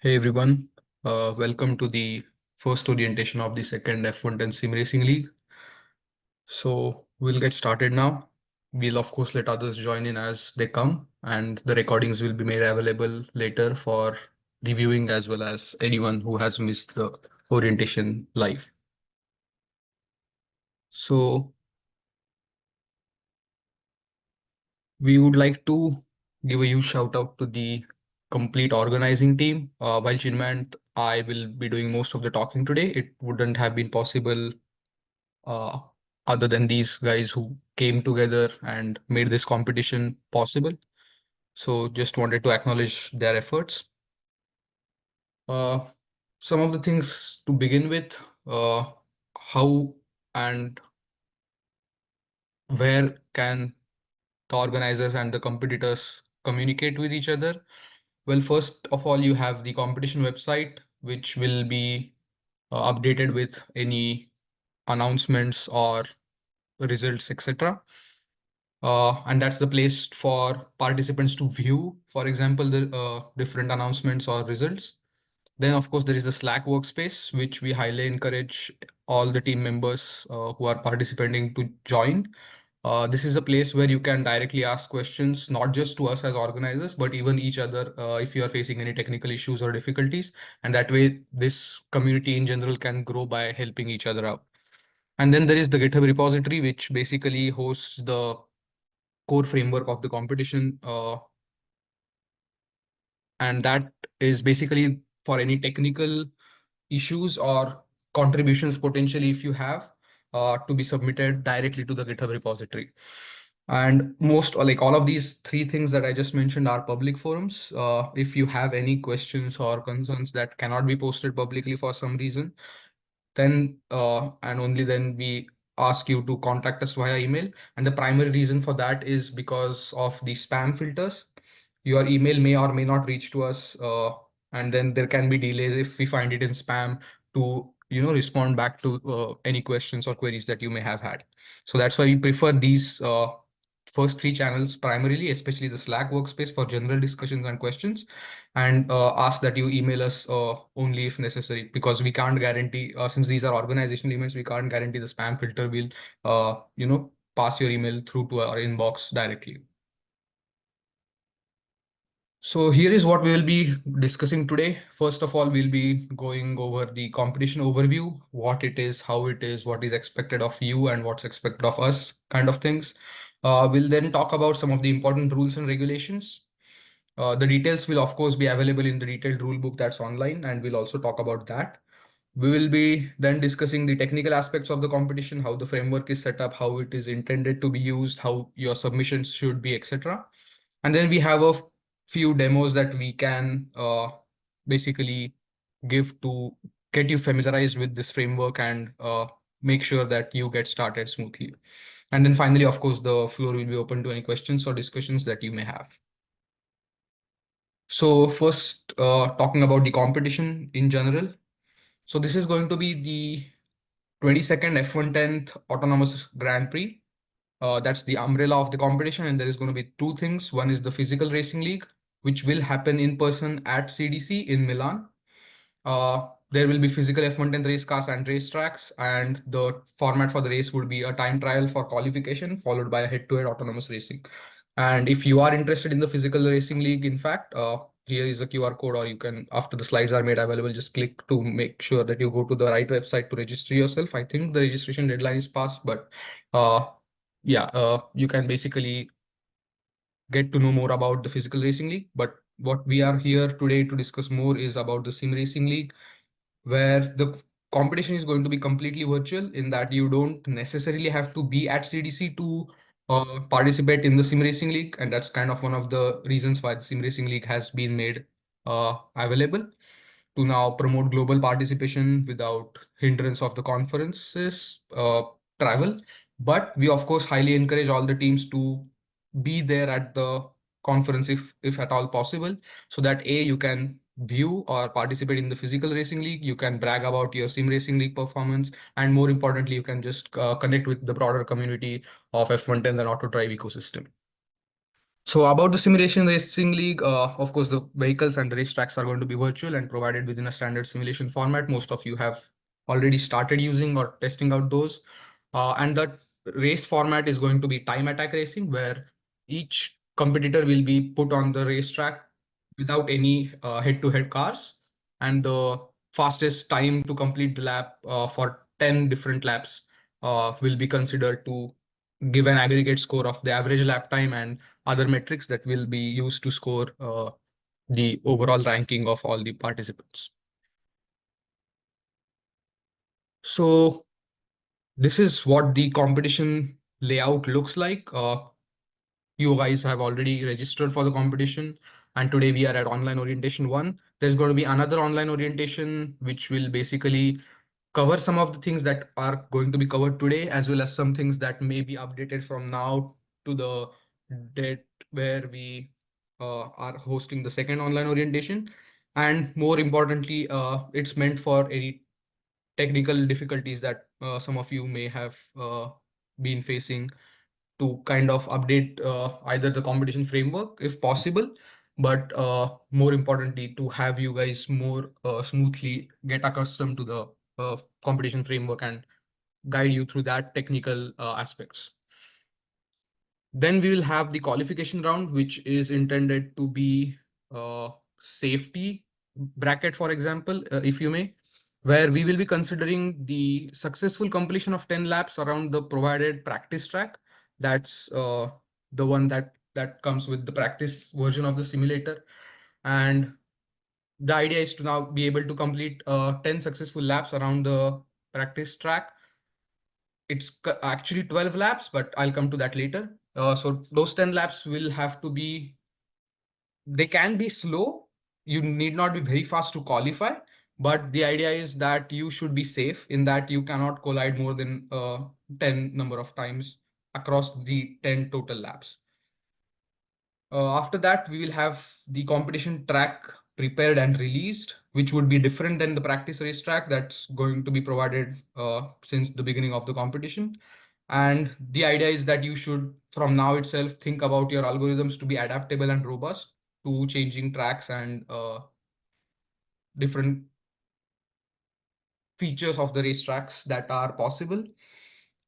Hey everyone, welcome to the first orientation of the second F110 Sim Racing League. So we'll get started now. We'll of course let others join in as they come, and the recordings will be made available later for reviewing as well as anyone who has missed the orientation live. So we would like to give a huge shout out to the complete organizing team. While Chinmay and I will be doing most of the talking today, it wouldn't have been possible uh, other than these guys who came together and made this competition possible. So just wanted to acknowledge their efforts. Uh, some of the things to begin with, how and where can the organizers and the competitors communicate with each other? Well, first of all, you have the competition website, which will be updated with any announcements or results, etc. And that's the place for participants to view, for example, the different announcements or results. Then, of course, there is the Slack workspace, which we highly encourage all the team members who are participating to join. This is a place where you can directly ask questions, not just to us as organizers, but even each other if you are facing any technical issues or difficulties. And that way, this community in general can grow by helping each other out. And then there is the GitHub repository, which basically hosts the core framework of the competition. And that is basically for any technical issues or contributions potentially if you have to be submitted directly to the GitHub repository. And most like all of these three things that I just mentioned are public forums. If you have any questions or concerns that cannot be posted publicly for some reason, then and only then we ask you to contact us via email. And the primary reason for that is because of the spam filters. Your email may or may not reach to us, and then there can be delays if we find it in spam to respond back to any questions or queries that you may have had. So that's why we prefer these first three channels primarily, especially the Slack workspace for general discussions and questions, and ask that you email us only if necessary, because we can't guarantee, since these are organizational events, we can't guarantee the spam filter will pass your email through to our inbox directly. So here is what we will be discussing today. First of all, we'll be going over the competition overview, what it is, how it is, what is expected of you and what's expected of us, kind of things. We'll then talk about some of the important rules and regulations. The details will of course be available in the detailed rule book that's online, and we'll also talk about that. We will be then discussing the technical aspects of the competition, how the framework is set up, how it is intended to be used, how your submissions should be, etc. And then we have a few demos that we can basically give to get you familiarized with this framework and make sure that you get started smoothly. And then finally, of course, the floor will be open to any questions or discussions that you may have. So first, talking about the competition in general. So this is going to be the 22nd F110th Autonomous Grand Prix. That's the umbrella of the competition, and there is going to be two things. One is the Physical Racing League, which will happen in person at CDC in Milan. There will be physical F110 race cars and race tracks, and the format for the race would be a time trial for qualification, followed by a head-to-head autonomous racing. And if you are interested in the Physical Racing League, in fact, here is a QR code, or you can, after the slides are made available, just click to make sure that you go to the right website to register yourself. I think the registration deadline is passed, but yeah, you can basically get to know more about the Physical Racing League. But what we are here today to discuss more is about the Sim Racing League, where the competition is going to be completely virtual, in that you don't necessarily have to be at CDC to participate in the Sim Racing League. And that's kind of one of the reasons why the Sim Racing League has been made available, to now promote global participation without hindrance of the conferences travel. But we, of course, highly encourage all the teams to be there at the conference if at all possible, so that A, you can view or participate in the Physical Racing League, you can brag about your Sim Racing League performance, and more importantly, you can just connect with the broader community of F110 and Auto Drive ecosystem. So about the simulation racing league, of course, the vehicles and the racetracks are going to be virtual and provided within a standard simulation format. Most of you have already started using or testing out those. And the race format is going to be time attack racing, where each competitor will be put on the racetrack without any head-to-head cars. And the fastest time to complete the lap for 10 different laps will be considered to give an aggregate score of the average lap time and other metrics that will be used to score the overall ranking of all the participants. So this is what the competition layout looks like. You guys have already registered for the competition, and today we are at online orientation 1. There's going to be another online orientation which will basically cover some of the things that are going to be covered today, as well as some things that may be updated from now to the date where we are hosting the second online orientation. And more importantly, it's meant for any technical difficulties that some of you may have been facing, to kind of update either the competition framework if possible, but more importantly, to have you guys more smoothly get accustomed to the competition framework and guide you through that technical aspects. Then we will have the qualification round, which is intended to be a safety bracket, for example, if you may, where we will be considering the successful completion of 10 laps around the provided practice track. That's the one that comes with the practice version of the simulator. And the idea is to now be able to complete 10 successful laps around the practice track. It's actually 12 laps, but I'll come to that later. So those 10 laps will have to be, they can be slow. You need not be very fast to qualify, but the idea is that you should be safe in that you cannot collide more than 10 number of times across the 10 total laps. After that, we will have the competition track prepared and released, which would be different than the practice race track that's going to be provided since the beginning of the competition. And the idea is that you should, from now itself, think about your algorithms to be adaptable and robust to changing tracks and different features of the racetracks that are possible.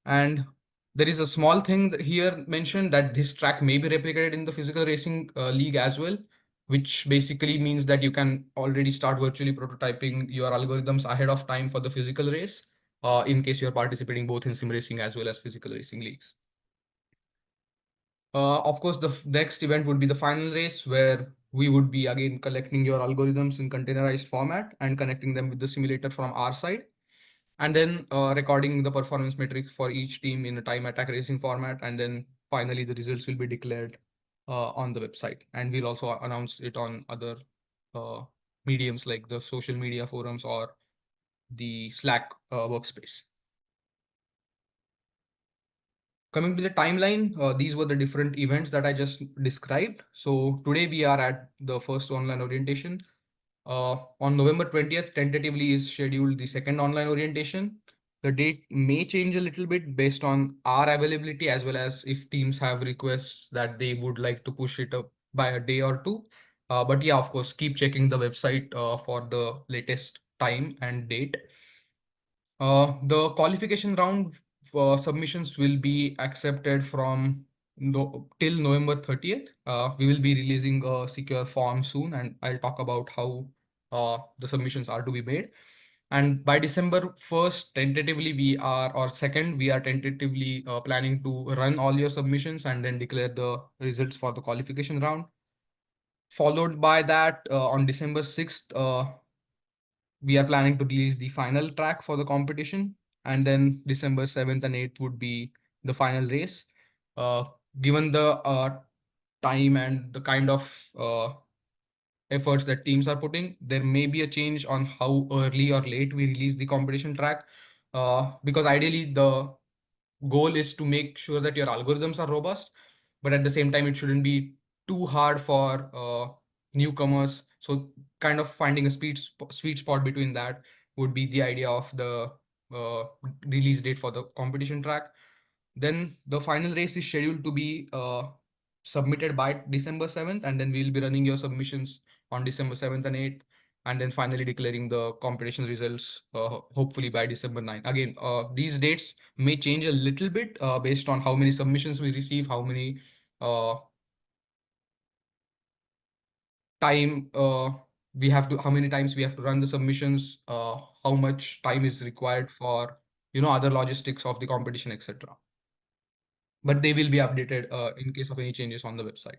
And there is a small thing here mentioned that this track may be replicated in the physical racing league as well, which basically means that you can already start virtually prototyping your algorithms ahead of time for the physical race, in case you're participating both in sim racing as well as physical racing leagues. Of course, the next event would be the final race, where we would be again collecting your algorithms in containerized format and connecting them with the simulator from our side, and then recording the performance metrics for each team in a time attack racing format. And then finally, the results will be declared on the website. And we'll also announce it on other uh, mediums like the social media forums or the Slack workspace. Coming to the timeline, these were the different events that I just described. So today we are at the first online orientation. On November 20th, tentatively is scheduled the second online orientation. The date may change a little bit based on our availability, as well as if teams have requests that they would like to push it up by a day or two. But yeah, of course, keep checking the website for the latest time and date. The qualification round for submissions will be accepted from till November 30th. We will be releasing a secure form soon, and I'll talk about how the submissions are to be made. And by December 1st, tentatively we are, or 2nd, we are tentatively planning to run all your submissions and then declare the results for the qualification round. Followed by that, on December 6th, we are planning to release the final track for the competition, and then December 7th and 8th would be the final race. uh, Given the time and the kind of efforts that teams are putting, there may be a change on how early or late we release the competition track, because ideally the goal is to make sure that your algorithms are robust, but at the same time, it shouldn't be too hard for newcomers. So kind of finding a sweet spot between that would be the idea of the uh, release date for the competition track. Then the final race is scheduled to be submitted by December 7th, and then we'll be running your submissions on December 7th and 8th, and then finally declaring the competition results hopefully by December 9th. Again, these dates may change a little bit based on how many submissions we receive, how many uh, time we have to, how many times we have to run the submissions, how much time is required for other logistics of the competition, etc. But they will be updated in case of any changes on the website.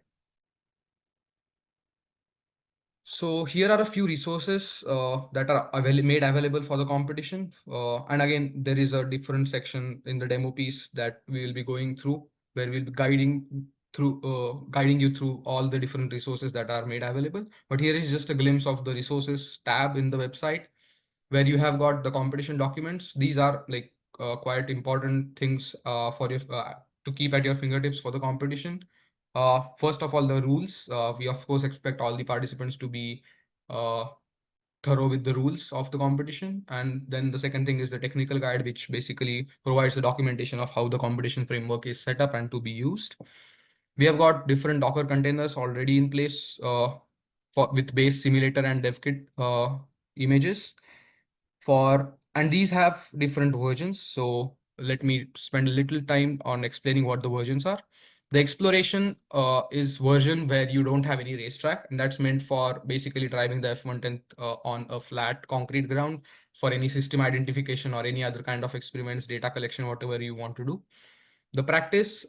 So here are a few resources that are made available for the competition. And again, there is a different section in the demo piece that we will be going through, where we'll be guiding you through all the different resources that are made available. But here is just a glimpse of the resources tab in the website, where you have got the competition documents. These are like quite important things for your to keep at your fingertips for the competition. First of all, the rules. We of course expect all the participants to be uh, thorough with the rules of the competition. And then the second thing is the technical guide, which basically provides the documentation of how the competition framework is set up and to be used. We have got different Docker containers already in place with base simulator and dev kit images and these have different versions. So let me spend a little time on explaining what the versions are. The exploration is version where you don't have any racetrack, and that's meant for basically driving the F110 on a flat concrete ground for any system identification or any other kind of experiments, data collection, whatever you want to do. The practice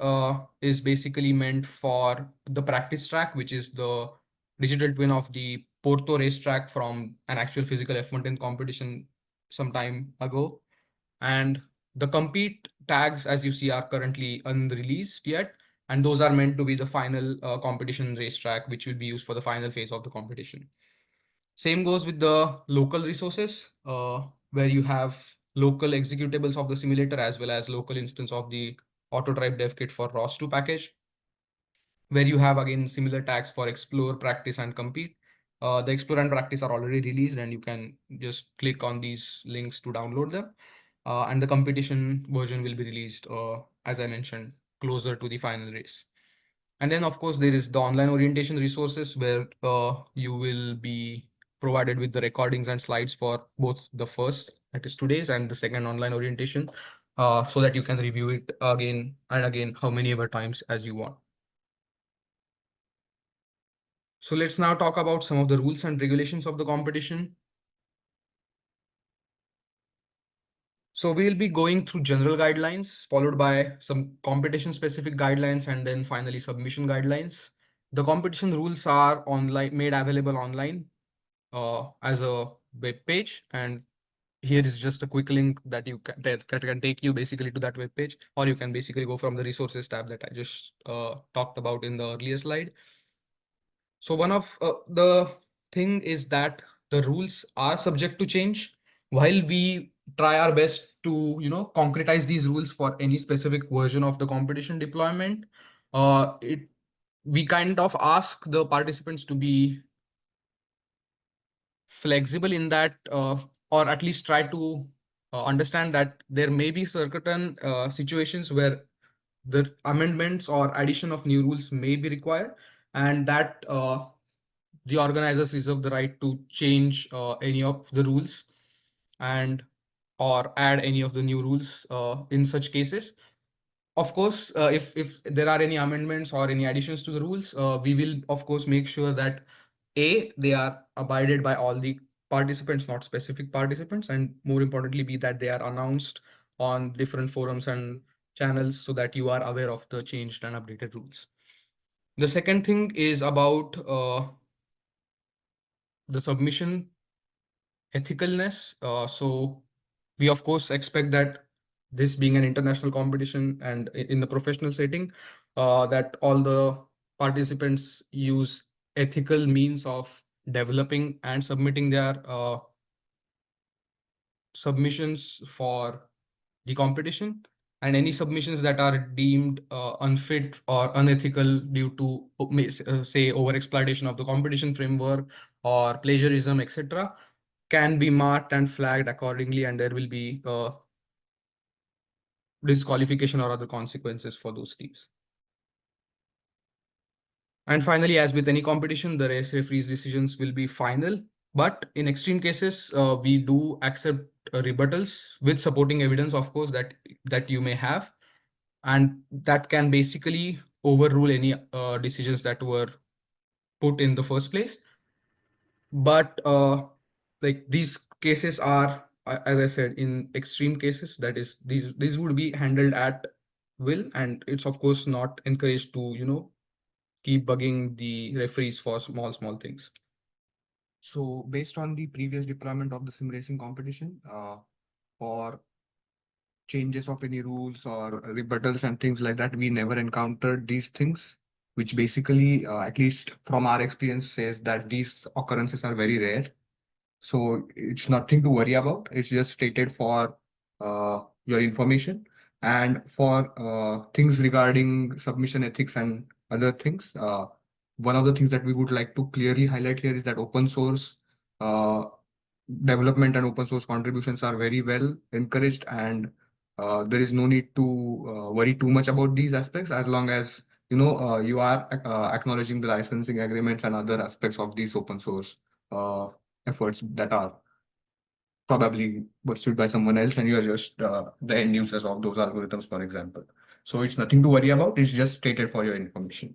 is basically meant for the practice track, which is the digital twin of the Porto racetrack from an actual physical F110 competition some time ago. And the compete tags, as you see, are currently unreleased yet. And those are meant to be the final competition racetrack, which will be used for the final phase of the competition. Same goes with the local resources, where you have local executables of the simulator as well as local instance of the AutoDrive dev kit for ROS2 package, where you have again similar tags for explore, practice, and compete. The explore and practice are already released, and you can just click on these links to download them. And the competition version will be released, as I mentioned, closer to the final race. And then, of course, there is the online orientation resources where you will be provided with the recordings and slides for both the first, that is today's, and the second online orientation, so that you can review it again and again, how many ever times as you want. So let's now talk about some of the rules and regulations of the competition. So we'll be going through general guidelines, followed by some competition specific guidelines, and then finally submission guidelines. The competition rules are online, made available online as a web page. And here is just a quick link that can take you basically to that web page, or you can basically go from the resources tab that I just talked about in the earlier slide. So one of the thing is that the rules are subject to change while we try our best to concretize these rules for any specific version of the competition deployment. It We kind of ask the participants to be flexible in that, or at least try to understand that there may be certain situations where the amendments or addition of new rules may be required, and that the organizers reserve the right to change any of the rules and or add any of the new rules in such cases. Of course, if there are any amendments or any additions to the rules, we will of course make sure that they are abided by all the participants, not specific participants, and more importantly, be that they are announced on different forums and channels so that you are aware of the changed and updated rules. The second thing is about the submission ethicalness. So we of course expect that this being an international competition and in the professional setting, that all the participants use ethical means of developing and submitting their submissions for the competition, and any submissions that are deemed unfit or unethical due to say over exploitation of the competition framework or plagiarism, etc., can be marked and flagged accordingly, and there will be disqualification or other consequences for those teams. And finally, as with any competition, the race referee's decisions will be final. But in extreme cases, we do accept rebuttals with supporting evidence, of course, that you may have, and that can basically overrule any decisions that were put in the first place. But like these cases are, as I said, in extreme cases, that is, these would be handled at will, and it's of course not encouraged to keep bugging the referees for small things. So based on the previous deployment of the sim racing competition, for changes of any rules or rebuttals and things like that, we never encountered these things, which basically, at least from our experience, says that these occurrences are very rare. So it's nothing to worry about. It's just stated for your information. And for things regarding submission ethics and other things, one of the things that we would like to clearly highlight here is that open source uh, development and open source contributions are very well encouraged, and there is no need to worry too much about these aspects as long as you are acknowledging the licensing agreements and other aspects of these open source uh, efforts that are probably pursued by someone else, and you're just the end users of those algorithms, for example. So it's nothing to worry about. It's just stated for your information.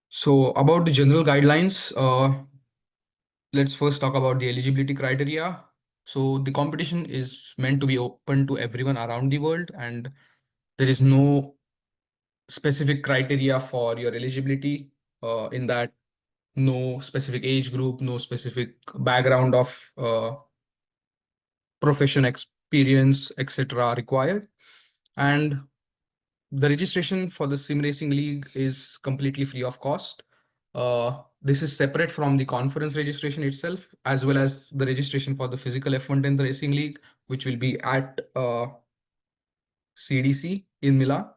So about the general guidelines, let's first talk about the eligibility criteria. So the competition is meant to be open to everyone around the world, and there is no specific criteria for your eligibility, in that no specific age group, no specific background of profession, experience, etc. required. And the registration for the sim racing league is completely free of cost. This is separate from the conference registration itself, as well as the registration for the physical F110 racing league, which will be at CDC in Milan.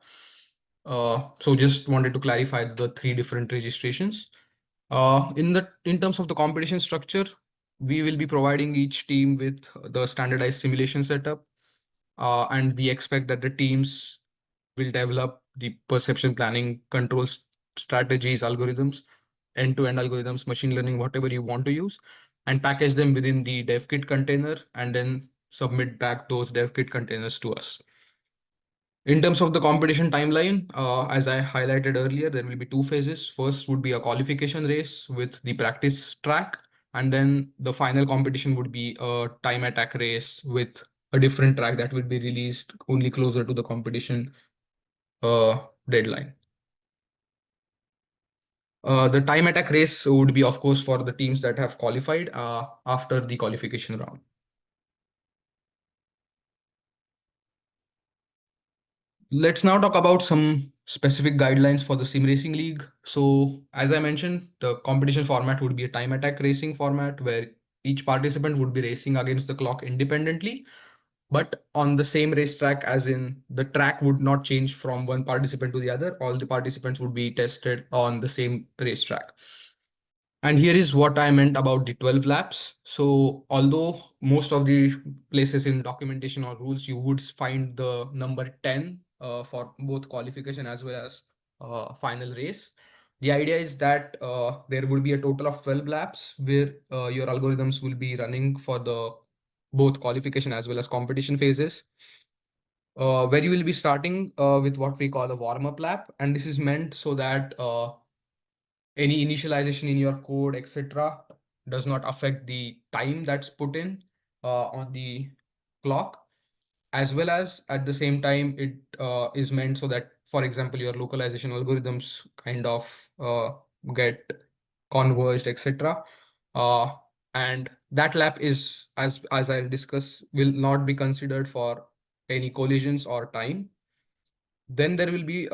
So just wanted to clarify the three different registrations. In terms of the competition structure, we will be providing each team with the standardized simulation setup, and we expect that the teams will develop the perception planning, control strategies, algorithms, end-to-end algorithms, machine learning, whatever you want to use, and package them within the dev kit container, and then submit back those dev kit containers to us. In terms of the competition timeline, as I highlighted earlier, there will be two phases. First would be a qualification race with the practice track, and then the final competition would be a time attack race with a different track that will be released only closer to the competition deadline. The time attack race would be, of course, for the teams that have qualified after the qualification round. Let's now talk about some specific guidelines for the sim racing league. So, as I mentioned, the competition format would be a time attack racing format where each participant would be racing against the clock independently, but on the same racetrack, as in the track would not change from one participant to the other. All the participants would be tested on the same racetrack. And here is what I meant about the 12 laps. So although most of the places in documentation or rules, you would find the number 10 for both qualification as well as final race. The idea is that there would be a total of 12 laps where your algorithms will be running for the both qualification as well as competition phases, where you will be starting with what we call a warm-up lap. And this is meant so that any initialization in your code, etc., does not affect the time that's put in on the clock, as well as at the same time, it is meant so that, for example, your localization algorithms kind of get converged, etc. Uh, and that lap is, as I'll discuss, will not be considered for any collisions or time. Then there will be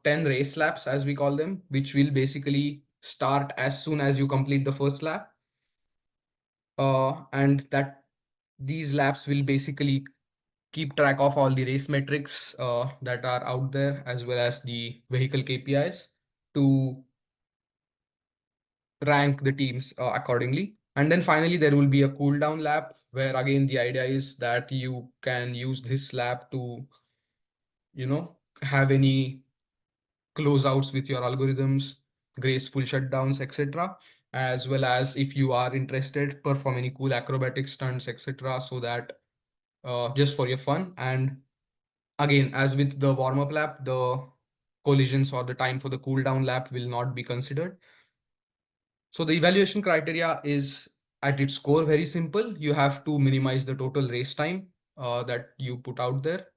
10 race laps, as we call them, which will basically start as soon as you complete the first lap. And that these laps will basically keep track of all the race metrics that are out there, as well as the vehicle KPIs, to rank the teams accordingly. And then finally, there will be a cool down lap, where again, the idea is that you can use this lap to, have any closeouts with your algorithms, graceful shutdowns, etc. As well as if you are interested, perform any cool acrobatic stunts, etc. So that just for your fun. And again, as with the warm-up lap, the collisions or the time for the cool down lap will not be considered. So the evaluation criteria is at its core very simple. You have to minimize the total race time that you put out there.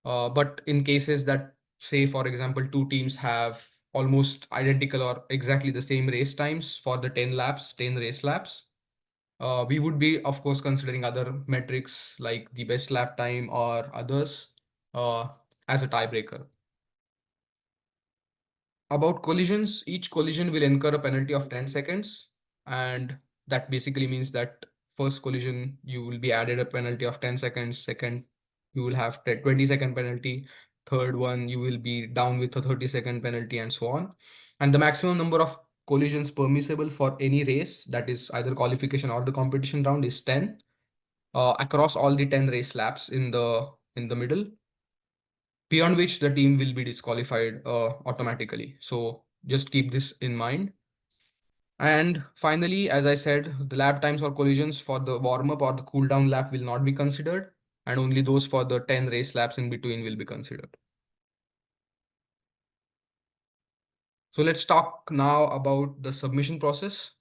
But in cases that, say, for example, two teams have almost identical or exactly the same race times for the 10 laps, 10 race laps, we would be, of course, considering other metrics like the best lap time or others uh, as a tiebreaker. About collisions, each collision will incur a penalty of 10 seconds. And that basically means that first collision, you will be added a penalty of 10 seconds. Second, you will have 20-second penalty. Third one, you will be down with a 30-second penalty and so on. And the maximum number of collisions permissible for any race, that is either qualification or the competition round, is 10 across all the 10 race laps in the middle, beyond which the team will be disqualified automatically. So just keep this in mind. And finally, as I said, the lap times or collisions for the warm up or the cool down lap will not be considered, and only those for the 10 race laps in between will be considered. So let's talk now about the submission process.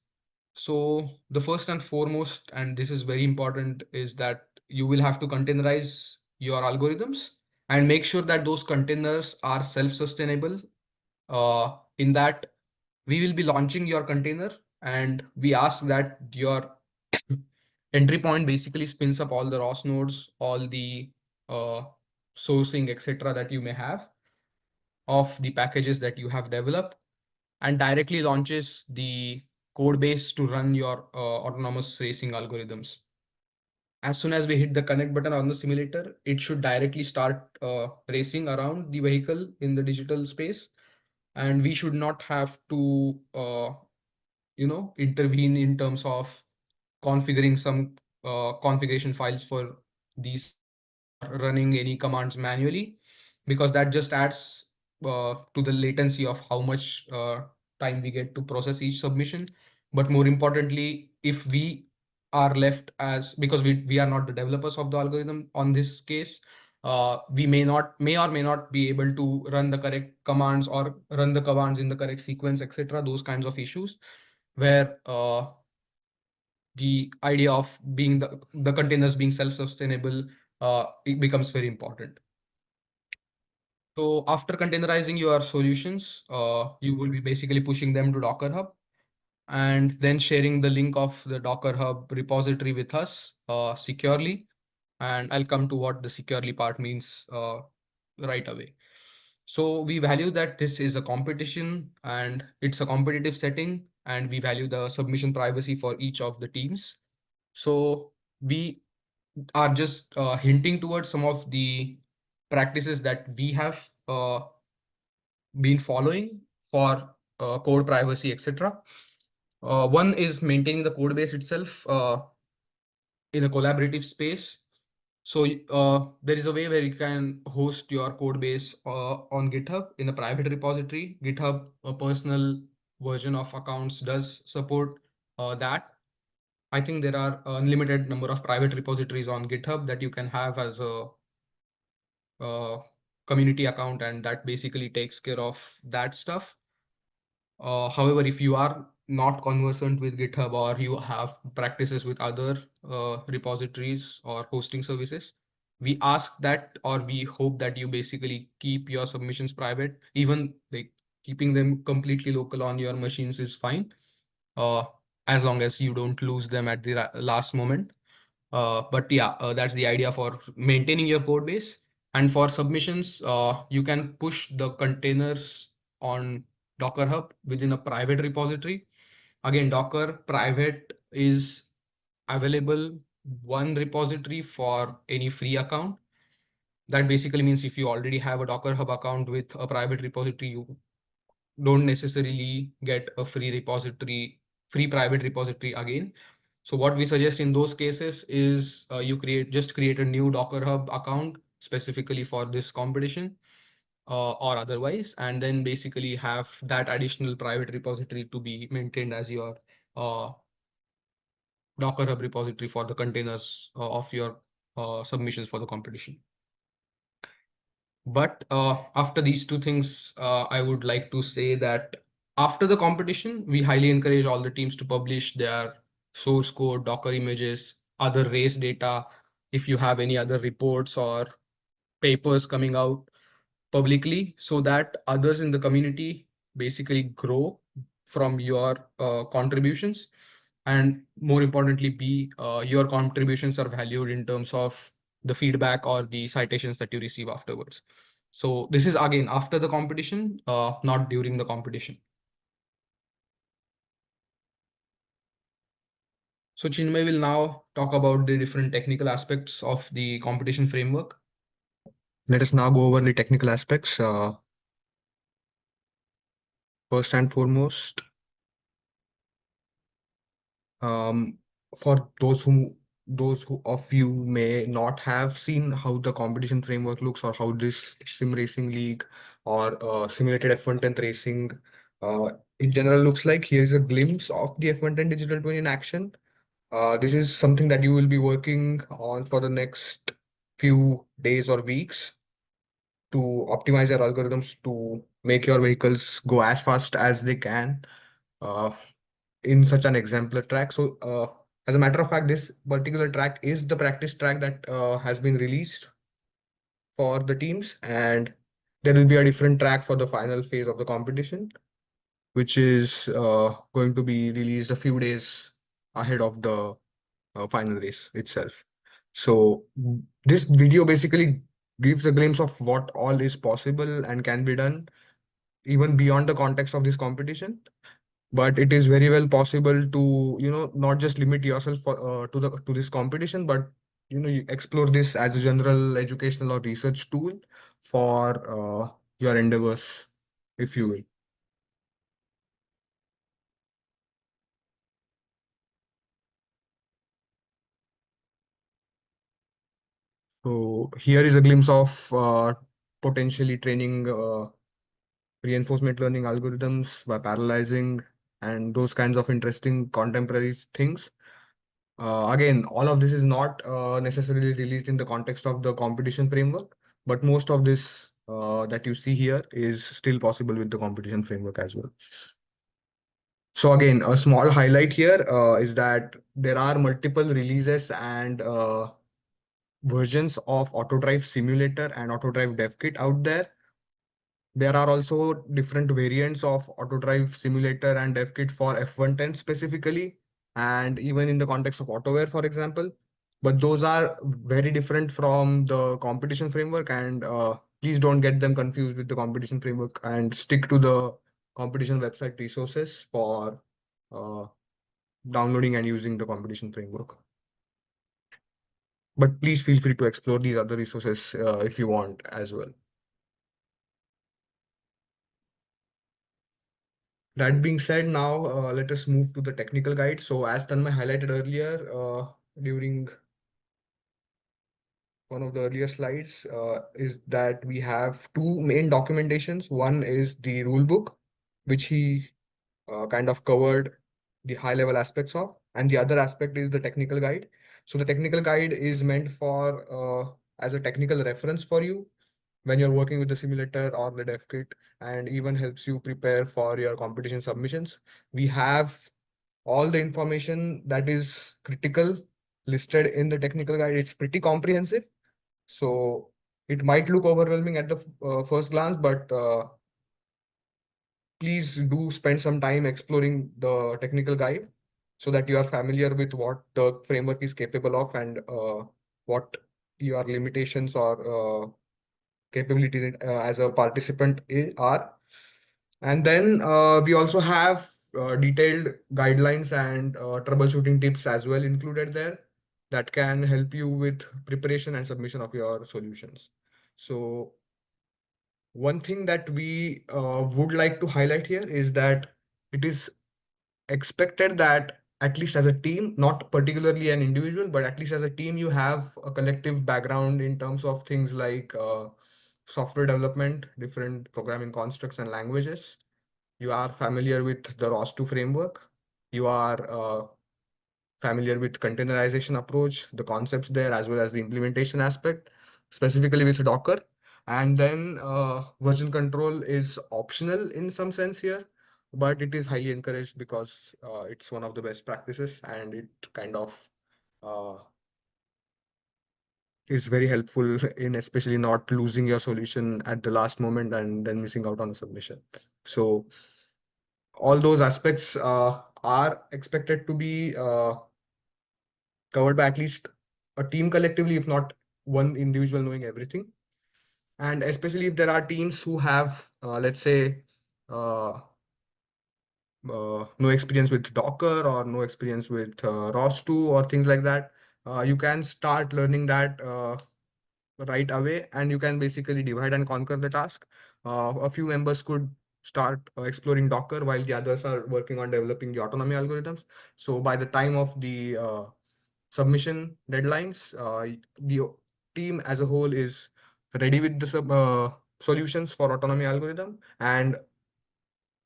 So the first and foremost, and this is very important, is that you will have to containerize your algorithms and make sure that those containers are self-sustainable. In that, we will be launching your container, and we ask that your entry point basically spins up all the ROS nodes, all the uh, sourcing, etc. that you may have of the packages that you have developed, and directly launches the code base to run your autonomous racing algorithms. As soon as we hit the connect button on the simulator, it should directly start racing around the vehicle in the digital space. And we should not have to, intervene in terms of configuring some configuration files for these submissions or running any commands manually, because that just adds to the latency of how much time we get to process each submission. But more importantly, if we are left as, because we are not the developers of the algorithm on this case, we may or may not be able to run the correct commands or run the commands in the correct sequence, etc. Those kinds of issues where the idea of being the containers being self-sustainable, it becomes very important. So after containerizing your solutions, you will be basically pushing them to Docker Hub and then sharing the link of the Docker Hub repository with us securely. And I'll come to what the securely part means right away. So we value that this is a competition and it's a competitive setting, and we value the submission privacy for each of the teams. So we are just hinting towards some of the practices that we have been following for code privacy, etc. One is maintaining the code base itself in a collaborative space. So there is a way where you can host your code base on GitHub in a private repository. GitHub, a personal version of accounts, does support that. I think there are unlimited number of private repositories on GitHub that you can have as a community account, and that basically takes care of that stuff. However, if you are not conversant with GitHub or you have practices with other repositories or hosting services, we ask that, or we hope that you basically keep your submissions private. Even like keeping them completely local on your machines is fine, uh, as long as you don't lose them at the last moment. But yeah, that's the idea for maintaining your code base. And for submissions, you can push the containers on Docker Hub within a private repository. Again, Docker private is available one repository for any free account. That basically means if you already have a Docker Hub account with a private repository, you don't necessarily get a free private repository again. So what we suggest in those cases is you create a new Docker Hub account specifically for this competition. or otherwise, and then basically have that additional private repository to be maintained as your uh, Docker Hub repository for the containers of your submissions for the competition. But after these two things, I would like to say that after the competition, we highly encourage all the teams to publish their source code, Docker images, other race data. If you have any other reports or papers coming out publicly, so that others in the community basically grow from your contributions, and more importantly be your contributions are valued in terms of the feedback or the citations that you receive afterwards. So this is again after the competition, not during the competition. So Chinmay will now talk about the different technical aspects of the competition framework. Let us now go over the technical aspects. First and foremost, um, for those who of you may not have seen how the competition framework looks, or how this sim racing league or simulated F110th racing uh, in general looks like, here is a glimpse of the F110 digital twin in action. This is something that you will be working on for the next few days or weeks to optimize your algorithms to make your vehicles go as fast as they can uh, in such an exemplar track. So, as a matter of fact, this particular track is the practice track that has been released for the teams, and there will be a different track for the final phase of the competition, which is going to be released a few days ahead of the final race itself. So this video basically gives a glimpse of what all is possible and can be done even beyond the context of this competition. But it is very well possible to, not just limit yourself to this competition, but you explore this as a general educational or research tool for your endeavors, if you will. So here is a glimpse of potentially training reinforcement learning algorithms by parallelizing and those kinds of interesting contemporary things. Again, all of this is not necessarily released in the context of the competition framework, but most of this that you see here is still possible with the competition framework as well. So again, a small highlight here is that there are multiple releases and versions of AutoDrive Simulator and AutoDrive DevKit out there. There are also different variants of AutoDrive Simulator and DevKit for F110 specifically, and even in the context of AutoWare, for example. But those are very different from the competition framework, and please don't get them confused with the competition framework, and stick to the competition website resources for uh, downloading and using the competition framework. But please feel free to explore these other resources if you want as well. That being said, now let us move to the technical guide. So as Tanmay highlighted earlier during one of the earlier slides, is that we have two main documentations. One is the rule book, which he kind of covered the high level aspects of, and the other aspect is the technical guide. So the technical guide is meant for as a technical reference for you when you're working with the simulator or the dev kit, and even helps you prepare for your competition submissions. We have all the information that is critical listed in the technical guide. It's pretty comprehensive, so it might look overwhelming at the first glance, but please do spend some time exploring the technical guide so that you are familiar with what the framework is capable of, and what your limitations or capabilities as a participant are. And then we also have detailed guidelines and troubleshooting tips as well included there that can help you with preparation and submission of your solutions. So one thing that we would like to highlight here is that it is expected that at least as a team, not particularly an individual, but at least as a team, you have a collective background in terms of things like software development, different programming constructs and languages. You are familiar with the ROS2 framework. You are familiar with containerization approach, the concepts there, as well as the implementation aspect, specifically with Docker. And then version control is optional in some sense here, but it is highly encouraged because it's one of the best practices, and it kind of uh, is very helpful in especially not losing your solution at the last moment and then missing out on a submission. So all those aspects are expected to be covered by at least a team collectively, if not one individual knowing everything. And especially if there are teams who have, let's say, uh, no experience with Docker or no experience with ROS2 or things like that, you can start learning that right away, and you can basically divide and conquer the task. A few members could start exploring Docker while the others are working on developing the autonomy algorithms. So by the time of the submission deadlines, the team as a whole is ready with the solutions for autonomy algorithm, and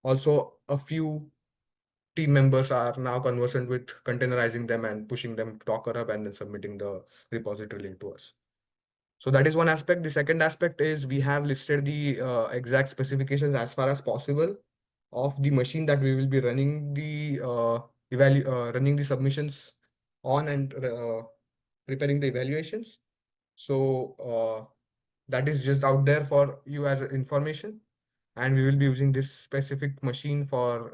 also a few team members are now conversant with containerizing them and pushing them to Docker Hub and then submitting the repository link to us. So that is one aspect. The second aspect is we have listed the exact specifications as far as possible of the machine that we will be running the running the submissions on, and preparing the evaluations. So that is just out there for you as information. And we will be using this specific machine for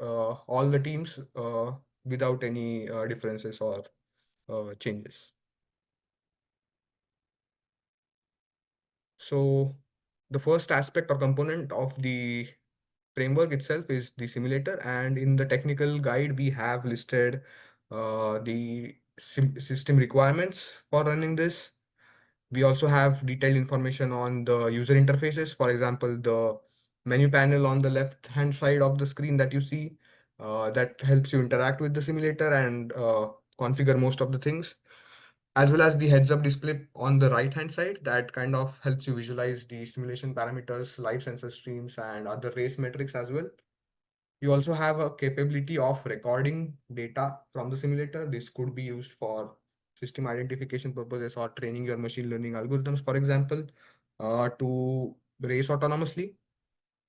all the teams without any differences or changes. So the first aspect or component of the framework itself is the simulator. And in the technical guide, we have listed the system requirements for running this. We also have detailed information on the user interfaces. For example, the menu panel on the left hand side of the screen that you see, that helps you interact with the simulator and configure most of the things, as well as the heads up display on the right hand side that kind of helps you visualize the simulation parameters, live sensor streams, and other race metrics as well. You also have a capability of recording data from the simulator. This could be used for system identification purposes or training your machine learning algorithms, for example, to race autonomously.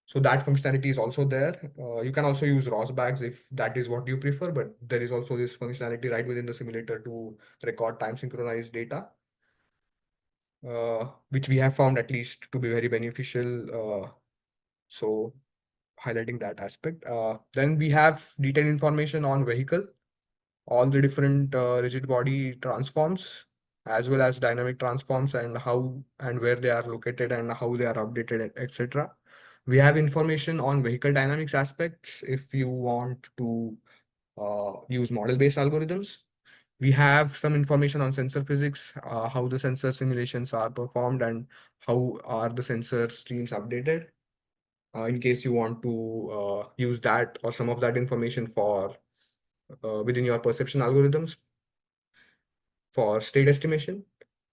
So that functionality is also there. You can also use ROS bags if that is what you prefer, but there is also this functionality right within the simulator to record time synchronized data, which we have found at least to be very beneficial. So highlighting that aspect. Then we have detailed information on vehicle, all the different rigid body transforms, as well as dynamic transforms, and how and where they are located and how they are updated, etc. We have information on vehicle dynamics aspects if you want to use model-based algorithms. We have some information on sensor physics, how the sensor simulations are performed and how are the sensor streams updated, in case you want to use that or some of that information for within your perception algorithms for state estimation.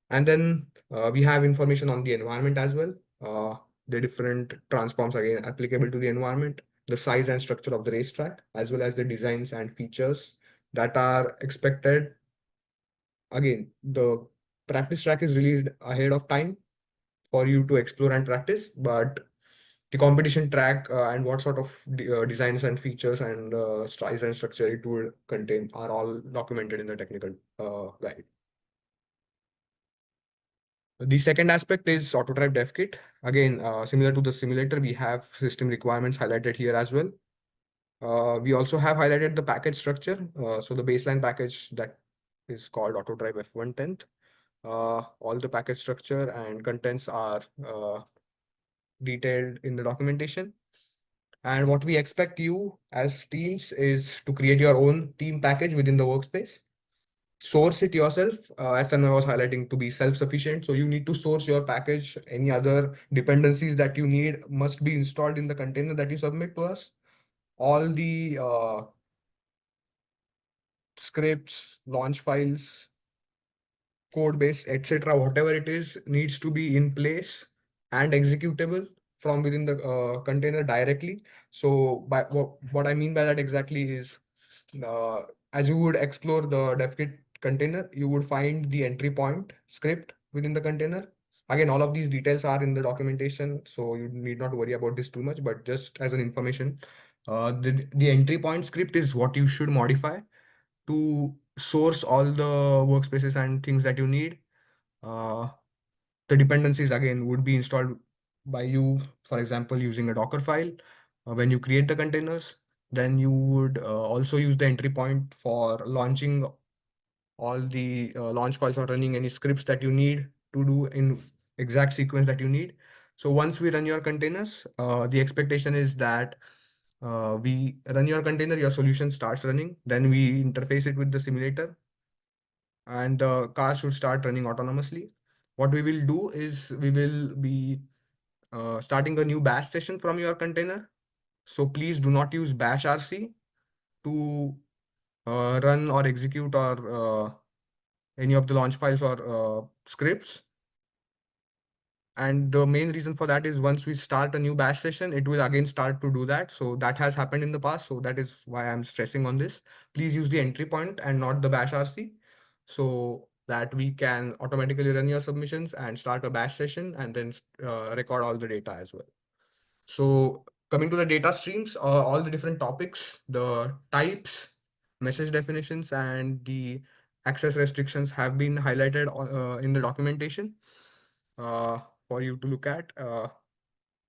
And then we have information on the environment as well. The different transforms again applicable to the environment, the size and structure of the racetrack, as well as the designs and features that are expected. Again, the practice track is released ahead of time for you to explore and practice, but the competition track and what sort of designs and features and size and structure it would contain are all documented in the technical guide. The second aspect is AutoDrive Dev Kit. Again, similar to the simulator, we have system requirements highlighted here as well. We also have highlighted the package structure. So the baseline package that is called AutoDrive F1TENTH. All the package structure and contents are detailed in the documentation. And what we expect you as teams is to create your own team package within the workspace. Source it yourself, as Tanmay was highlighting, to be self-sufficient. So you need to source your package. Any other dependencies that you need must be installed in the container that you submit to us. All the scripts, launch files, code base, etc., whatever it is, needs to be in place and executable from within the container directly. So by what I mean by that exactly is, uh, as you would explore the devkit container, you would find the entry point script within the container. Again, all of these details are in the documentation, so you need not worry about this too much, but just as an information, the entry point script is what you should modify to source all the workspaces and things that you need. Uh, the dependencies again would be installed by you, for example, using a Docker file. When you create the containers, then you would also use the entry point for launching all the launch files or running any scripts that you need to do in exact sequence that you need. So once we run your containers, the expectation is that we run your container, your solution starts running, then we interface it with the simulator, and the car should start running autonomously. What we will do is we will be starting a new bash session from your container. So please do not use bash rc to run or execute or any of the launch files or scripts. And the main reason for that is once we start a new bash session, it will again start to do that. So that has happened in the past. So that is why I'm stressing on this. Please use the entry point and not the bash RC, so that we can automatically run your submissions and start a bash session and then record all the data as well. So coming to the data streams, all the different topics, the types, message definitions, and the access restrictions have been highlighted in the documentation uh, for you to look at.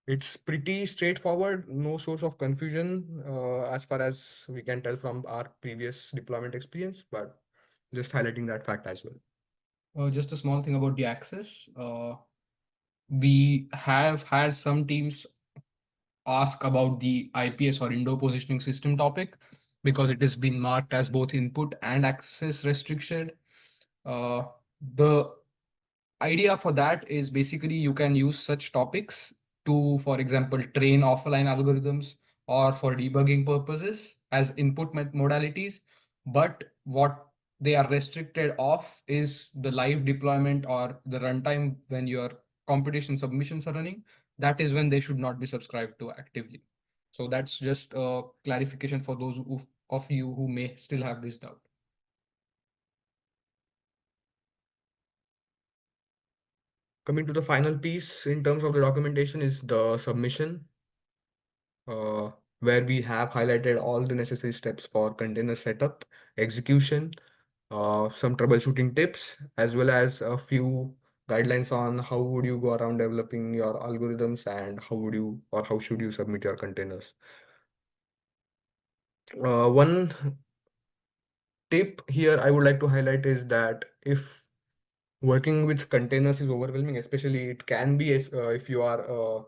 It's pretty straightforward, no source of confusion as far as we can tell from our previous deployment experience, but just highlighting that fact as well. Just a small thing about the access. We have had some teams ask about the IPS or indoor positioning system topic because it has been marked as both input and access restricted. Uh, the idea for that is basically you can use such topics to, for example, train offline algorithms or for debugging purposes as input modalities. But what they are restricted off is the live deployment or the runtime when your competition submissions are running. That is when they should not be subscribed to actively. So that's just a clarification for those of you who may still have this doubt. Coming to the final piece in terms of the documentation is the submission, uh, where we have highlighted all the necessary steps for container setup, execution, some troubleshooting tips, as well as a few guidelines on how would you go around developing your algorithms and how would you or how should you submit your containers. One tip here I would like to highlight is that if working with containers is overwhelming, especially it can be if you are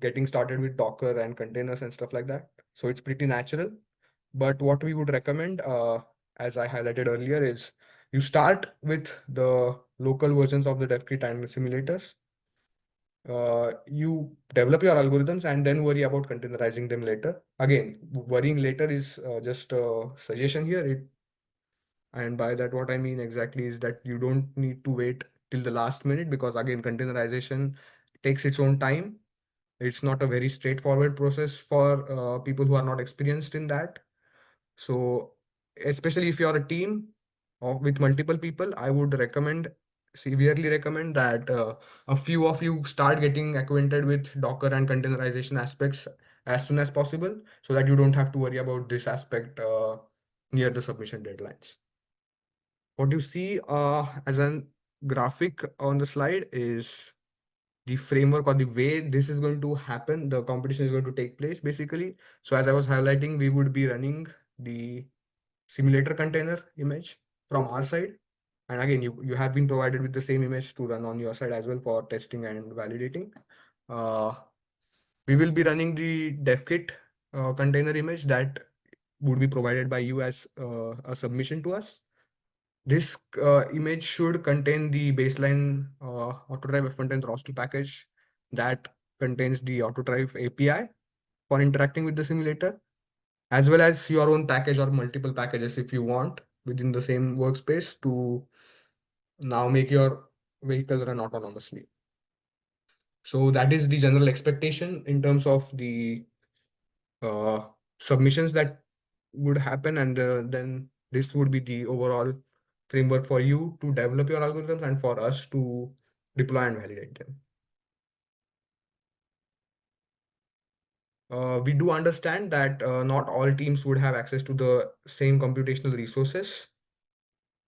getting started with Docker and containers and stuff like that. So it's pretty natural. But what we would recommend, as I highlighted earlier, is you start with the local versions of the DevKit and simulators. You develop your algorithms and then worry about containerizing them later. Again, worrying later is just a suggestion here. And by that, what I mean exactly is that you don't need to wait till the last minute, because again, containerization takes its own time. It's not a very straightforward process for people who are not experienced in that. So especially if you're a team with multiple people, I would severely recommend that a few of you start getting acquainted with Docker and containerization aspects as soon as possible, so that you don't have to worry about this aspect near the submission deadlines. What you see as a graphic on the slide is the framework or the way this is going to happen, the competition is going to take place basically. So as I was highlighting, we would be running the simulator container image from our side. And again, you have been provided with the same image to run on your side as well for testing and validating. Uh, we will be running the devkit container image that would be provided by you as a submission to us. This image should contain the baseline Autodrive F1TENTH roster package that contains the Autodrive API for interacting with the simulator, as well as your own package or multiple packages if you want within the same workspace to now make your vehicle run autonomously. So that is the general expectation in terms of the uh, submissions that would happen, and then this would be the overall framework for you to develop your algorithms and for us to deploy and validate them. We do understand that not all teams would have access to the same computational resources.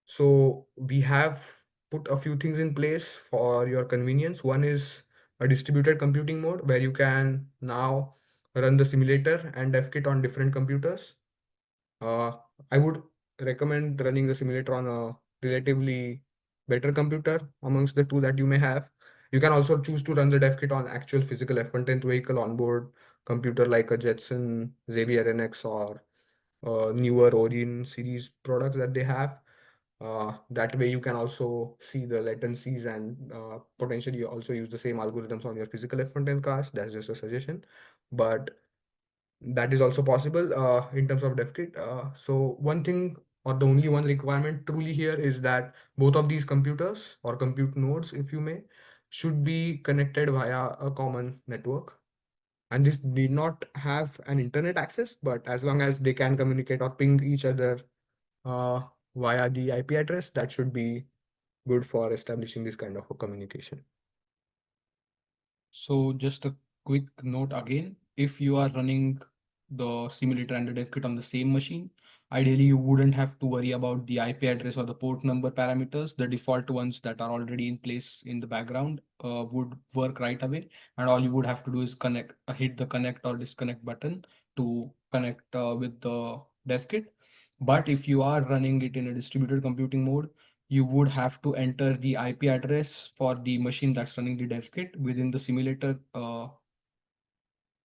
So we have put a few things in place for your convenience. One is a distributed computing mode where you can now run the simulator and DevKit on different computers. Uh, I would recommend running the simulator on a relatively better computer amongst the two that you may have. You can also choose to run the DevKit on actual physical F110th vehicle onboard computer like a Jetson Xavier NX or newer Origin series products that they have. That way you can also see the latencies and potentially also use the same algorithms on your physical F110 cars. That's just a suggestion. But that is also possible in terms of DevKit. So one thing or the only one requirement truly here is that both of these computers or compute nodes, if you may, should be connected via a common network. And this need not have an internet access, but as long as they can communicate or ping each other uh, via the IP address, that should be good for establishing this kind of a communication. So just a quick note again, if you are running the simulator and the dev kit on the same machine, ideally you wouldn't have to worry about the IP address or the port number parameters. The default ones that are already in place in the background would work right away. And all you would have to do is connect, hit the connect or disconnect button to connect with the dev kit. But if you are running it in a distributed computing mode, you would have to enter the IP address for the machine that's running the dev kit within the simulator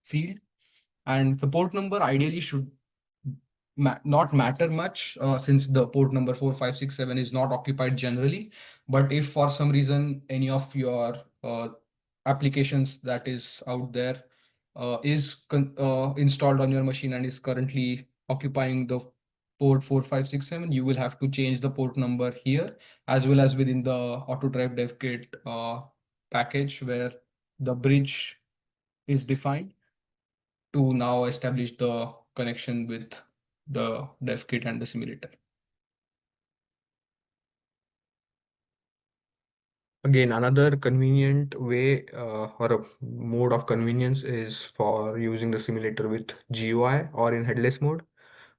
field. And the port number ideally should not matter much since the port number 4567 is not occupied generally. But if for some reason any of your applications that is out there is installed on your machine and is currently occupying the port 4567, you will have to change the port number here as well as within the Autodrive dev kit package where the bridge is defined to now establish the connection with the dev kit and the simulator. Again, another convenient way or a mode of convenience is for using the simulator with GUI or in headless mode.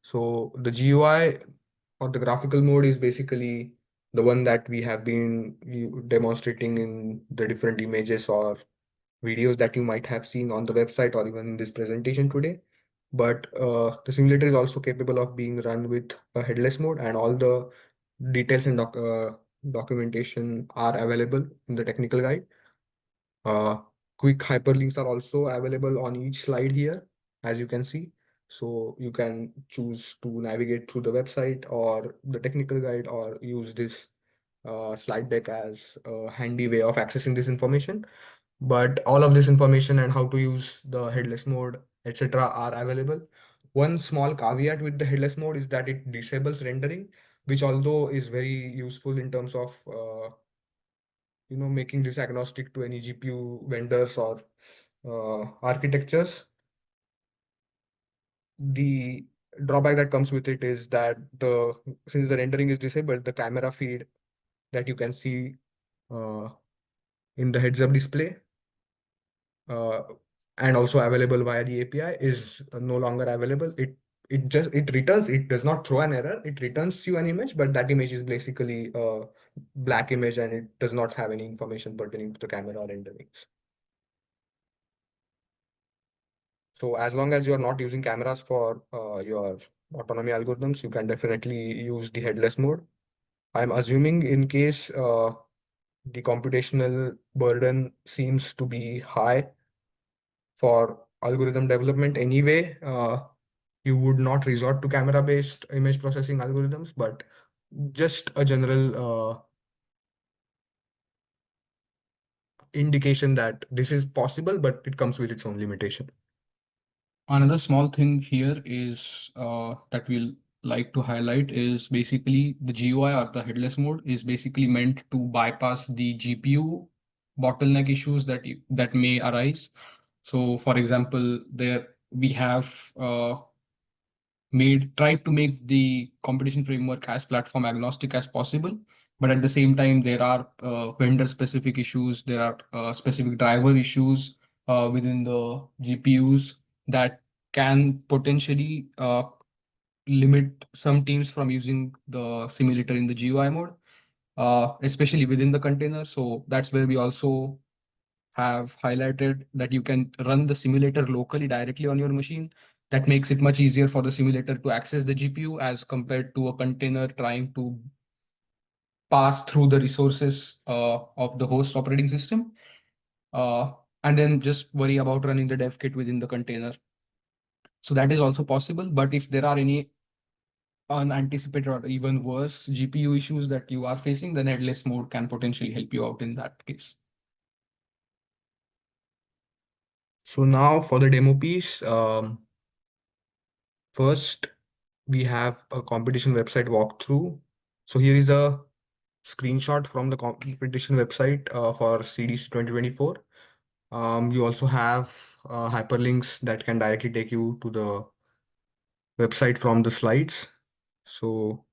So the GUI or the graphical mode is basically the one that we have been demonstrating in the different images or videos that you might have seen on the website or even in this presentation today. But the simulator is also capable of being run with a headless mode, and all the details and documentation are available in the technical guide. Uh, Quick hyperlinks are also available on each slide here, as you can see. So you can choose to navigate through the website or the technical guide or use this slide deck as a handy way of accessing this information. But all of this information and how to use the headless mode, etc., are available. One small caveat with the headless mode is that it disables rendering, which although is very useful in terms of making this agnostic to any GPU vendors or architectures. The drawback that comes with it is that since the rendering is disabled, the camera feed that you can see uh, in the heads-up display uh, and also available via the API is no longer available. It returns, it does not throw an error, it returns you an image, but that image is basically a black image and it does not have any information pertaining to the camera renderings. So as long as you're not using cameras for your autonomy algorithms, you can definitely use the headless mode. I'm assuming in case the computational burden seems to be high for algorithm development anyway, you would not resort to camera-based image processing algorithms, but just a general indication that this is possible, but it comes with its own limitation. Another small thing here is that we'll like to highlight is basically the GUI or the headless mode is basically meant to bypass the GPU bottleneck issues that may arise. So, for example, there we have tried to make the competition framework as platform agnostic as possible, but at the same time there are vendor specific issues, there are specific driver issues within the GPUs that can potentially limit some teams from using the simulator in the GUI mode, especially within the container. So that's where we also have highlighted that you can run the simulator locally directly on your machine. That makes it much easier for the simulator to access the GPU as compared to a container trying to pass through the resources of the host operating system, uh, and then just worry about running the dev kit within the container. So that is also possible. But if there are any unanticipated or even worse GPU issues that you are facing, then headless mode can potentially help you out in that case. So now for the demo piece, first we have a competition website walkthrough. So here is a screenshot from the competition website for CDC 2024. You also have hyperlinks that can directly take you to the website from the slides. So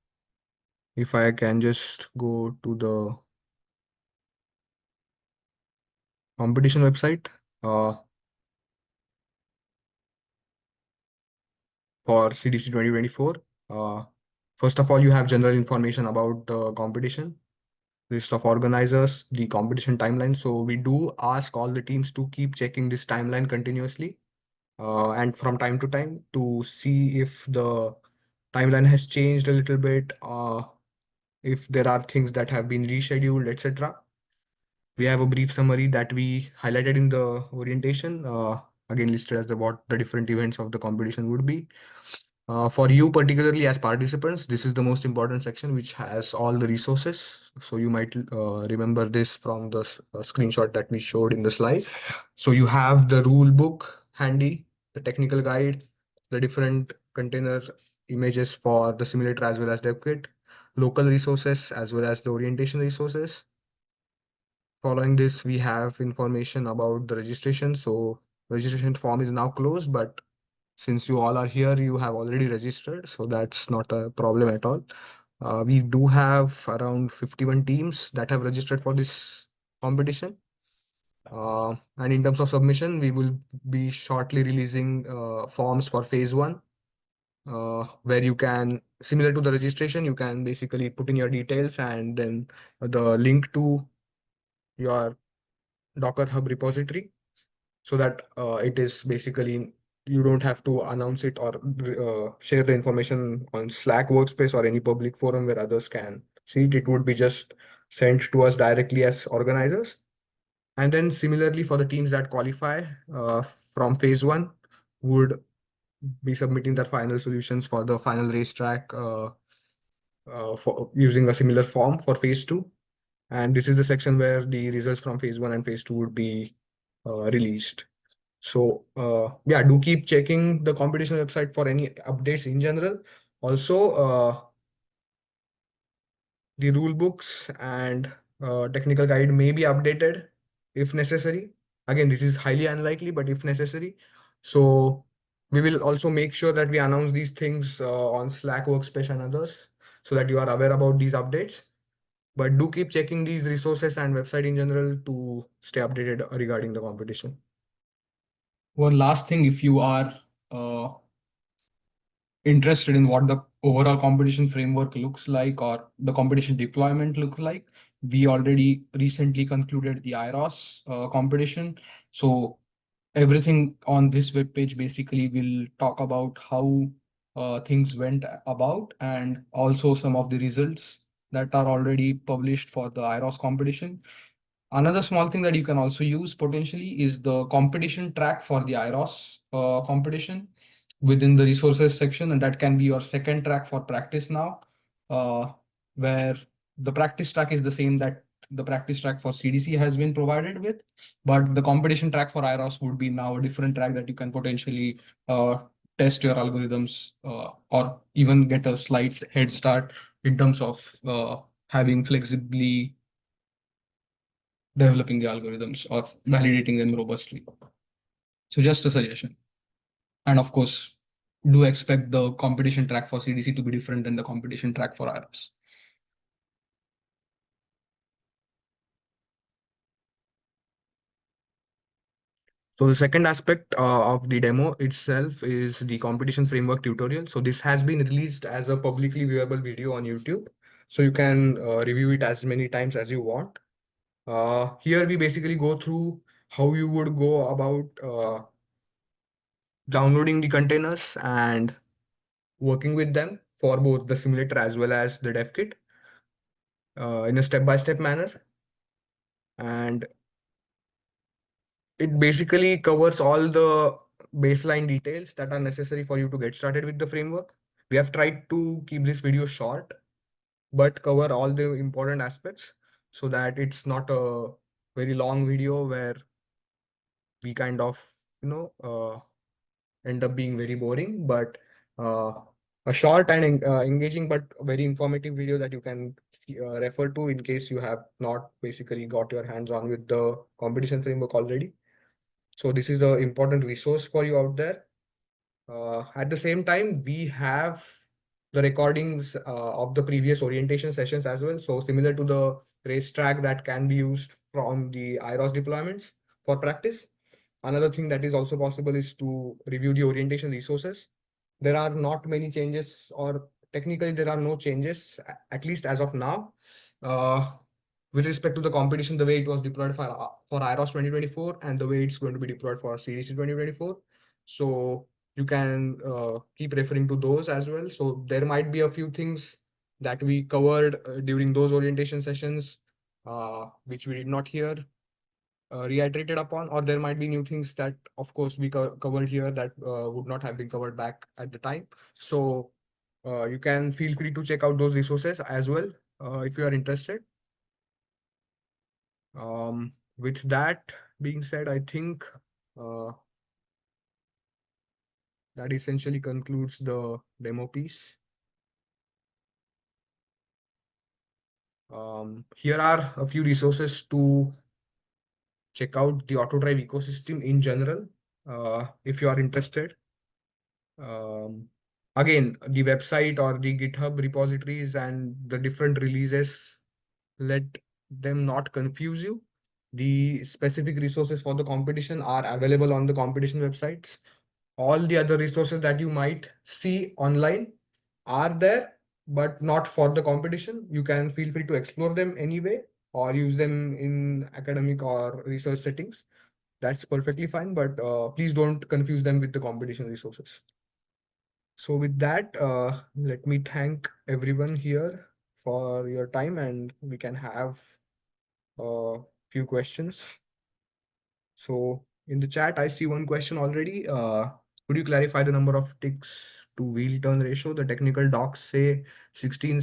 if I can just go to the competition website for CDC 2024. Uh, First of all, you have general information about the competition, list of organizers, the competition timeline. So we do ask all the teams to keep checking this timeline continuously and from time to time to see if the timeline has changed a little bit, if there are things that have been rescheduled, etc. We have a brief summary that we highlighted in the orientation, again listed as what the different events of the competition would be. For you, particularly as participants, this is the most important section, which has all the resources. So you might remember this from the screenshot that we showed in the slide. So you have the rule book handy, the technical guide, the different container images for the simulator as well as DevKit, local resources as well as the orientation resources. Following this, we have information about the registration. So registration form is now closed, but since you all are here, you have already registered, so that's not a problem at all. We do have around 51 teams that have registered for this competition. And in terms of submission, we will be shortly releasing forms for phase one, where you can, similar to the registration, you can basically put in your details and then the link to your Docker Hub repository, so that it is basically you don't have to announce it or share the information on Slack workspace or any public forum where others can see it. It would be just sent to us directly as organizers. And then similarly for the teams that qualify from phase one would be submitting their final solutions for the final racetrack for using a similar form for phase two. And this is the section where the results from phase one and phase two would be released. So yeah, do keep checking the competition website for any updates in general. Also, the rule books and technical guide may be updated if necessary. Again, this is highly unlikely, but if necessary. So we will also make sure that we announce these things on Slack workspace and others so that you are aware about these updates. But do keep checking these resources and website in general to stay updated regarding the competition. One last thing, if you are uh, interested in what the overall competition framework looks like or the competition deployment looks like, we already recently concluded the IROS competition. So everything on this web page basically will talk about how things went about and also some of the results that are already published for the IROS competition. Another small thing that you can also use potentially is the competition track for the IROS competition within the resources section, and that can be your second track for practice now, where the practice track is the same that the practice track for CDC has been provided with, but the competition track for IROS would be now a different track that you can potentially test your algorithms or even get a slight head start in terms of having flexibly developing the algorithms or validating them robustly. So just a suggestion. And of course, do expect the competition track for CDC to be different than the competition track for IRS. So the second aspect of the demo itself is the competition framework tutorial. So this has been released as a publicly viewable video on YouTube. So you can review it as many times as you want. Here we basically go through how you would go about downloading the containers and working with them for both the simulator as well as the dev kit in a step-by-step manner. And it basically covers all the baseline details that are necessary for you to get started with the framework. We have tried to keep this video short, but cover all the important aspects so that it's not a very long video where we kind of, end up being very boring, but uh, a short and engaging but very informative video that you can refer to in case you have not basically got your hands on with the competition framework already. So this is the important resource for you out there. At the same time, we have the recordings of the previous orientation sessions as well. So similar to the racetrack that can be used from the IROS deployments for practice. Another thing that is also possible is to review the orientation resources. There are not many changes, or technically there are no changes, at least as of now. Uh, with respect to the competition, the way it was deployed for IROS 2024 and the way it's going to be deployed for CDC 2024. So you can keep referring to those as well. So there might be a few things that we covered during those orientation sessions, which we did not hear reiterated upon, or there might be new things that, of course, we covered here that would not have been covered back at the time. So you can feel free to check out those resources as well if you are interested. With that being said, I think uh, that essentially concludes the demo piece. Here are a few resources to check out the AutoDrive ecosystem in general, if you are interested. Um, Again, the website or the GitHub repositories and the different releases, let them not confuse you. The specific resources for the competition are available on the competition websites. All the other resources that you might see online are there, but not for the competition. You can feel free to explore them anyway or use them in academic or research settings. That's perfectly fine, but please don't confuse them with the competition resources. So with that, let me thank everyone here for your time, and we can have a few questions. So in the chat, I see one question already. Could you clarify the number of ticks to wheel turn ratio? The technical docs say 16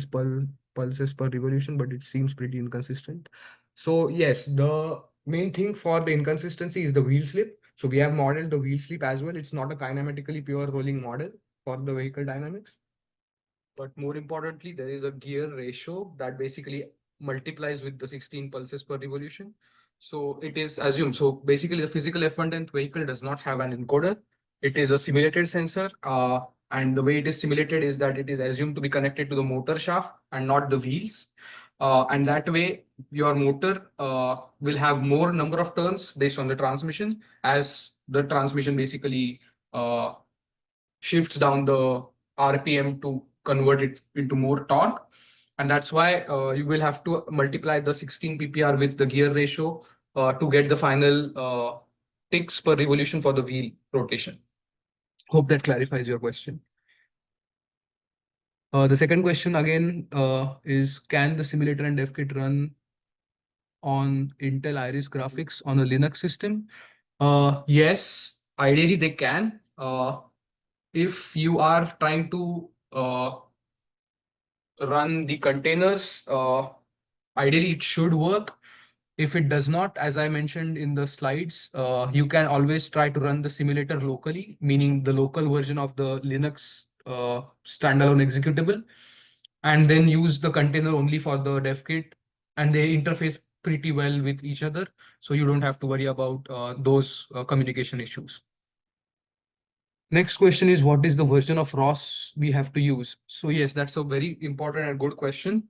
pulses per revolution, but it seems pretty inconsistent. So yes, the main thing for the inconsistency is the wheel slip. So we have modeled the wheel slip as well. It's not a kinematically pure rolling model for the vehicle dynamics. But more importantly, there is a gear ratio that basically multiplies with the 16 pulses per revolution. So it is assumed. So basically, the physical F110 vehicle does not have an encoder. It is a simulated sensor. And the way it is simulated is that it is assumed to be connected to the motor shaft and not the wheels. And that way, your motor will have more number of turns based on the transmission, as the transmission basically shifts down the RPM to convert it into more torque. And that's why you will have to multiply the 16 ppr with the gear ratio to get the final ticks per revolution for the wheel rotation. Hope that clarifies your question. The second question again is, can the simulator and dev kit run on Intel Iris graphics on a Linux system? Yes, ideally they can. If you are trying to run the containers, ideally it should work. If it does not, as I mentioned in the slides, you can always try to run the simulator locally, meaning the local version of the Linux standalone executable, and then use the container only for the dev kit. And the interface pretty well with each other. So you don't have to worry about those communication issues. Next question is, what is the version of ROS we have to use? So yes, that's a very important and good question.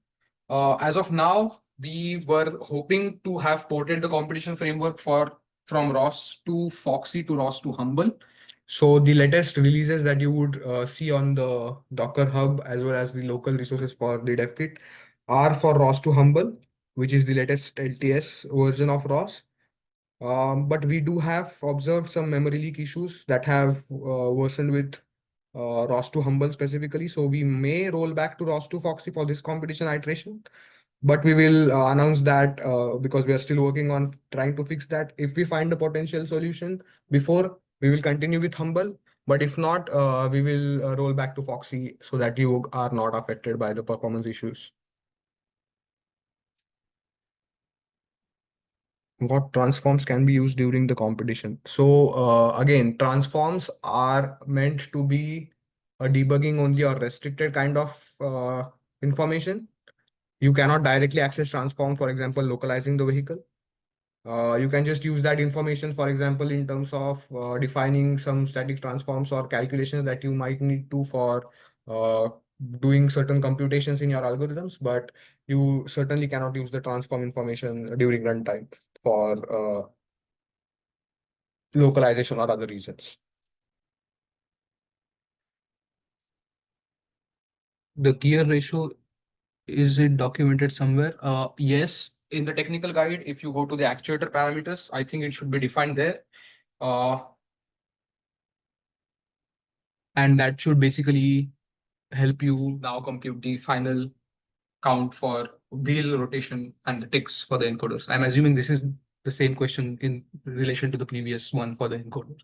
As of now, we were hoping to have ported the competition framework for from ROS to Foxy to ROS to Humble. So the latest releases that you would see on the Docker Hub as well as the local resources for the dev kit are for ROS to Humble, which is the latest LTS version of ROS. But we do have observed some memory leak issues that have worsened with ROS to Humble specifically. So we may roll back to ROS to Foxy for this competition iteration, but we will announce that because we are still working on trying to fix that. If we find a potential solution before, we will continue with Humble. But if not, we will roll back to Foxy so that you are not affected by the performance issues. What transforms can be used during the competition? So again, transforms are meant to be a debugging only or restricted kind of information. You cannot directly access transform, for example, localizing the vehicle. You can just use that information, for example, in terms of defining some static transforms or calculations that you might need to for uh, doing certain computations in your algorithms, but you certainly cannot use the transform information during runtime for localization or other reasons. The gear ratio, is it documented somewhere? Yes, in the technical guide, if you go to the actuator parameters, I think it should be defined there. Uh, and that should basically help you now compute the final count for wheel rotation and the ticks for the encoders. I'm assuming this is the same question in relation to the previous one for the encoder.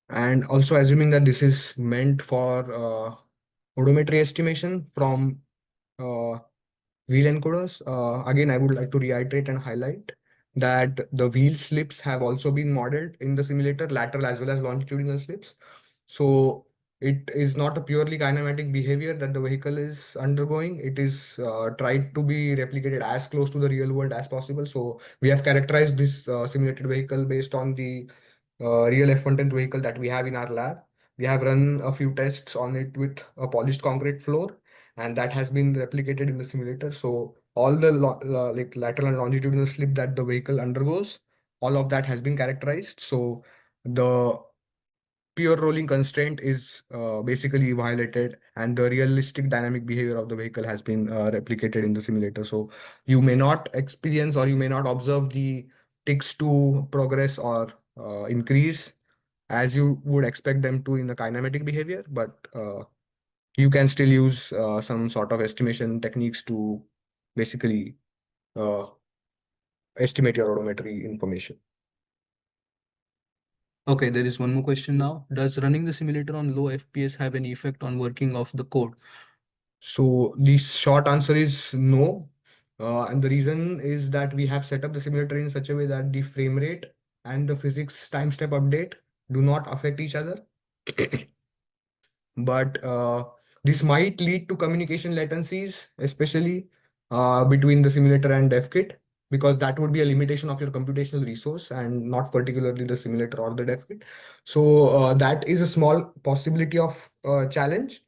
And also assuming that this is meant for odometry estimation from uh, wheel encoders. Again, I would like to reiterate and highlight that the wheel slips have also been modeled in the simulator, lateral as well as longitudinal slips. So it is not a purely kinematic behavior that the vehicle is undergoing. It is tried to be replicated as close to the real world as possible. So we have characterized this simulated vehicle based on the real F110 vehicle that we have in our lab. We have run a few tests on it with a polished concrete floor, and that has been replicated in the simulator. So all the like lateral and longitudinal slip that the vehicle undergoes, all of that has been characterized. So the pure rolling constraint is basically violated, and the realistic dynamic behavior of the vehicle has been replicated in the simulator. So you may not experience or you may not observe the ticks to progress or increase as you would expect them to in the kinematic behavior, but you can still use some sort of estimation techniques to basically uh, estimate your odometry information. Okay, there is one more question now. Does running the simulator on low FPS have any effect on working of the code? So the short answer is no. And the reason is that we have set up the simulator in such a way that the frame rate and the physics time step update do not affect each other. But this might lead to communication latencies, especially between the simulator and devkit, because that would be a limitation of your computational resource and not particularly the simulator or the devkit. So that is a small possibility of challenge.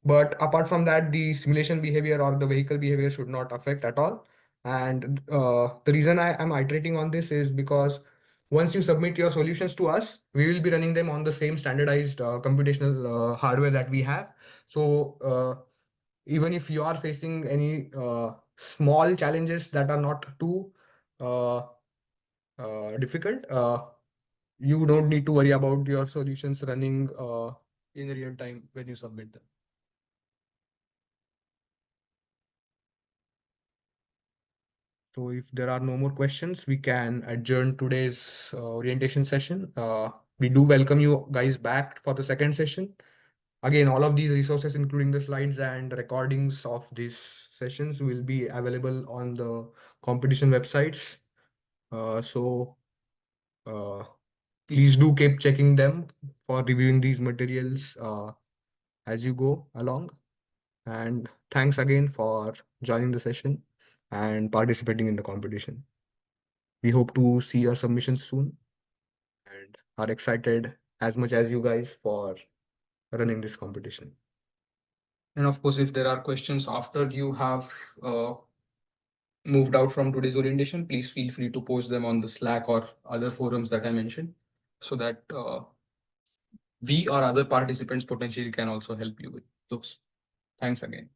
But apart from that, the simulation behavior or the vehicle behavior should not affect at all. And the reason I am iterating on this is because once you submit your solutions to us, we will be running them on the same standardized computational hardware that we have. So even if you are facing any small challenges that are not too uh, difficult, you don't need to worry about your solutions running in real time when you submit them. So if there are no more questions, we can adjourn today's orientation session. We do welcome you guys back for the second session. Again, all of these resources, including the slides and recordings of these sessions, will be available on the competition websites. So please do keep checking them for reviewing these materials as you go along. And thanks again for joining the session and participating in the competition. We hope to see your submissions soon and are excited as much as you guys for running this competition. And of course, if there are questions after you have uh, moved out from today's orientation, please feel free to post them on the Slack or other forums that I mentioned so that we or other participants potentially can also help you with those. Thanks again.